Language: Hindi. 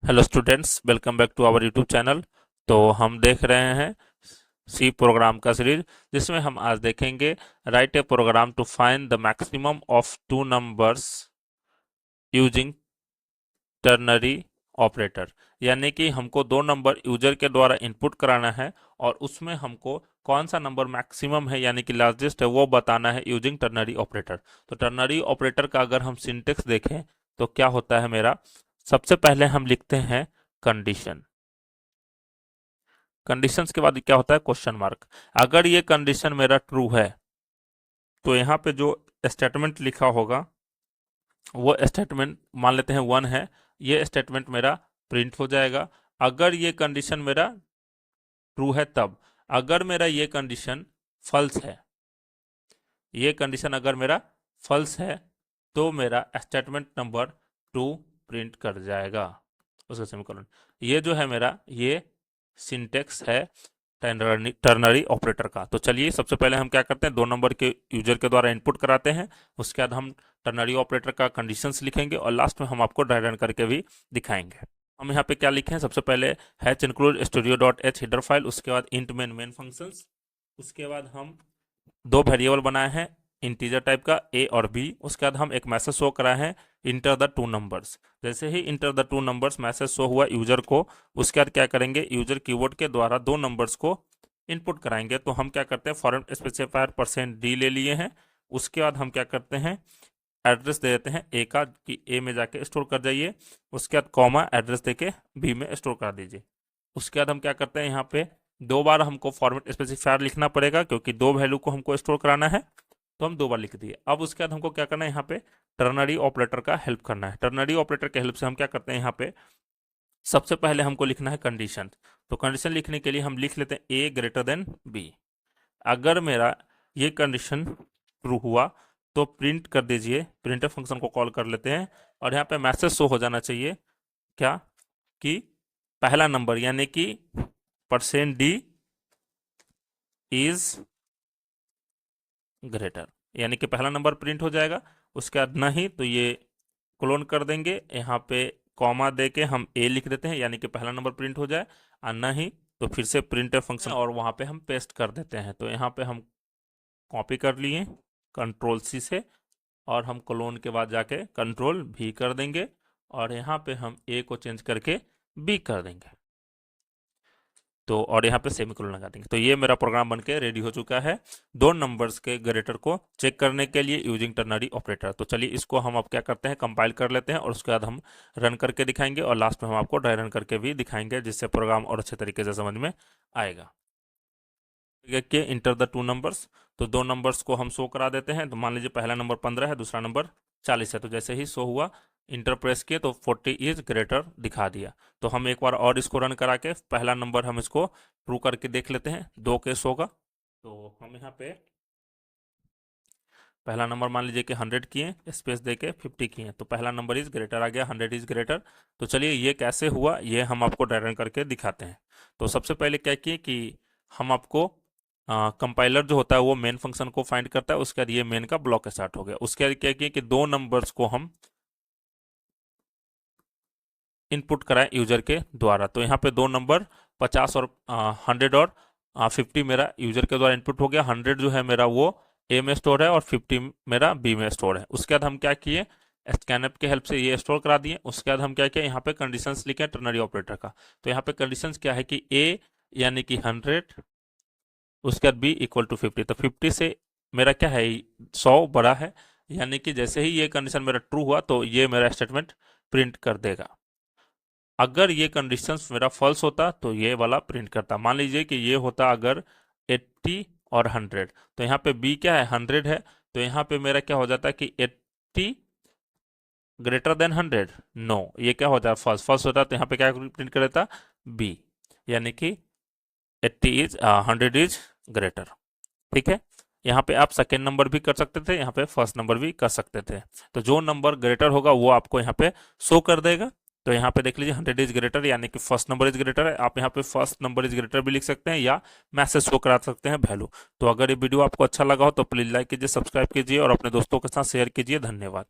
Hello students, welcome back to our YouTube channel. तो हम देख रहे हैं सी प्रोग्राम का सीरीज, जिसमें हम आज देखेंगे write a program to find the maximum of two numbers using ternary operator. यानी कि हमको दो नंबर यूजर के द्वारा इनपुट कराना है और उसमें हमको कौन सा नंबर मैक्सिमम है यानी कि लार्जेस्ट है वो बताना है यूजिंग टर्नरी ऑपरेटर। तो टर्नरी ऑपरेटर का अगर हम सिंटेक्स देखें तो क्या होता है मेरा, सबसे पहले हम लिखते हैं कंडीशन। कंडीशंस के बाद क्या होता है क्वेश्चन मार्क। अगर ये कंडीशन मेरा ट्रू है तो यहाँ पे जो स्टेटमेंट लिखा होगा वो स्टेटमेंट मान लेते हैं 1 है, ये स्टेटमेंट मेरा प्रिंट हो जाएगा। अगर ये कंडीशन मेरा ट्रू है तब, अगर मेरा ये कंडीशन फॉल्स है, ये कंडीशन अगर मेरा फॉल्स है तो मेरा स्टेटमेंट नंबर 2 प्रिंट कर जाएगा उसका सेमीकोलन। ये जो है मेरा ये सिंटेक्स है टर्नरी ऑपरेटर का। तो चलिए सबसे पहले हम क्या करते हैं, दो नंबर के यूजर के द्वारा इनपुट कराते हैं, उसके बाद हम टर्नरी ऑपरेटर का कंडीशंस लिखेंगे और लास्ट में हम आपको ड्राई रन करके भी दिखाएंगे। हम यहाँ पे क्या लिखे हैं, सबसे पहले hatch include studio dot H header file, उसके बाद इंट मेन फंक्शंस, उसके बाद हम दो वेरिएबल बनाए हैं इंटीजर टाइप का ए और बी, उसके बाद हम एक मैसेज शो कराए हैं इंटर द टू नंबर्स। जैसे ही enter the two numbers message show हुआ यूजर को, उसके बाद क्या करेंगे, यूजर कीवर्ड के द्वारा दो नंबर्स को इनपुट कराएंगे। तो हम क्या करते हैं, फॉरेन स्पेसिफायर %d ले लिए हैं। उसके बाद हम क्या करते हैं, एड्रेस दे देते हैं ए का कि ए में जाके स्टोर कर जाइए, उसके बाद कॉमा एड्रेस देके बी में स्टोर कर दीजिए। उसके बाद हम क्या करते हैं, यहाँ पे दो बार हमको फॉर्मेट स्पेसिफायर लिखना पड़ेगा क्योंकि दो वैल्यू को हमको स्टोर कराना है, तो हम दो बार लिख दिए। अब उसके बाद हमको क्या करना है, यहाँ पे टर्नरी ऑपरेटर का हेल्प करना है। टर्नरी ऑपरेटर के हेल्प से हम क्या करते हैं, यहाँ पे सबसे पहले हमको लिखना है कंडीशन। तो कंडीशन लिखने के लिए हम लिख लेते हैं ए ग्रेटर देन बी। अगर मेरा ये कंडीशन ट्रू हुआ तो प्रिंट कर दीजिए, प्रिंटर फंक्शन को कॉल कर लेते हैं और यहाँ पे मैसेज शो हो जाना चाहिए क्या, कि पहला नंबर यानी कि %d इज ग्रेटर, यानी कि पहला नंबर प्रिंट हो जाएगा। उसके बाद नहीं तो ये क्लोन कर देंगे, यहाँ पे कॉमा दे के हम ए लिख देते हैं यानी कि पहला नंबर प्रिंट हो जाए, और नहीं तो फिर से प्रिंट फंक्शन और वहाँ पे हम पेस्ट कर देते हैं। तो यहाँ पे हम कॉपी कर लिए कंट्रोल सी से, और हम क्लोन के बाद जाके कंट्रोल भी कर देंगे और यहाँ पे हम ए को चेंज करके बी कर देंगे। तो और यहाँ पे सेमीकोलन लगा देंगे। तो ये मेरा प्रोग्राम बनके रेडी हो चुका है दो नंबर्स के ग्रेटर को चेक करने के लिए यूजिंग टर्नरी ऑपरेटर। तो चलिए इसको हम अब क्या करते हैं, कंपाइल कर लेते हैं और उसके बाद हम रन करके दिखाएंगे और लास्ट में हम आपको ड्राई रन करके भी दिखाएंगे, जिससे प्रोग्राम और अच्छे तरीके से समझ में आएगा। के इंटर द टू नंबर्स, तो दो नंबर्स को हम शो करा देते हैं। तो मान लीजिए पहला नंबर 15 है, दूसरा नंबर 40 है। तो जैसे ही शो हुआ, इंटर प्रेस किए तो 40 इज ग्रेटर दिखा दिया। तो हम एक बार और इसको रन करा के पहला नंबर हम इसको ट्रू करके देख लेते हैं, दो केस होगा। तो हम यहाँ पे पहला नंबर मान लीजिए कि 100 किए, स्पेस दे के 50 किए, तो पहला नंबर इज ग्रेटर आ गया, 100 इज ग्रेटर। तो चलिए ये कैसे हुआ ये हम आपको ड्राई रन करके दिखाते हैं। तो सबसे पहले क्या किए कि हम आपको कंपाइलर जो होता है वो मेन फंक्शन को फाइंड करता है, उसके बाद ये मेन का ब्लॉक स्टार्ट हो गया। उसके बाद क्या किया कि दो नंबर्स को हम इनपुट कराएं यूजर के द्वारा। तो यहाँ पे दो नंबर 50 और 100 और 50 मेरा यूजर के द्वारा इनपुट हो गया। 100 जो है मेरा वो ए में स्टोर है और 50 मेरा बी में स्टोर है। उसके बाद हम क्या किए, स्कैनअप के हेल्प से ये स्टोर करा दिए। उसके बाद हम क्या किए, यहाँ पे कंडीशंस लिखे टर्नरी ऑपरेटर का। तो यहाँ पे कंडीशंस क्या है कि ए यानी कि 100, उसके बाद बी इक्वल टू 50। तो 50 से मेरा क्या है, 100 बड़ा है, यानी कि जैसे ही ये कंडीशन मेरा ट्रू हुआ तो ये मेरा स्टेटमेंट प्रिंट कर देगा। अगर ये कंडीशंस मेरा फॉल्स होता तो ये वाला प्रिंट करता। मान लीजिए कि ये होता अगर 80 और 100, तो यहाँ पे बी क्या है, 100 है, तो यहाँ पे मेरा क्या हो जाता है कि 80 ग्रेटर देन 100, नो ये क्या होता है, फॉल्स। फॉल्स होता है तो यहाँ पे क्या प्रिंट कर देता, बी, यानी कि 100 इज ग्रेटर। ठीक है, यहाँ पे आप सेकेंड नंबर भी कर सकते थे, यहाँ पे फर्स्ट नंबर भी कर सकते थे। तो जो नंबर ग्रेटर होगा वो आपको यहाँ पे शो कर देगा। तो यहाँ पे देख लीजिए 100 इज ग्रेटर यानी कि फर्स्ट नंबर इज ग्रेटर है। आप यहाँ पे फर्स्ट नंबर इज ग्रेटर भी लिख सकते हैं या मैसेज शो करा सकते हैं वैल्यू। तो अगर ये वीडियो आपको अच्छा लगा हो तो प्लीज लाइक कीजिए, सब्सक्राइब कीजिए और अपने दोस्तों के साथ शेयर कीजिए। धन्यवाद।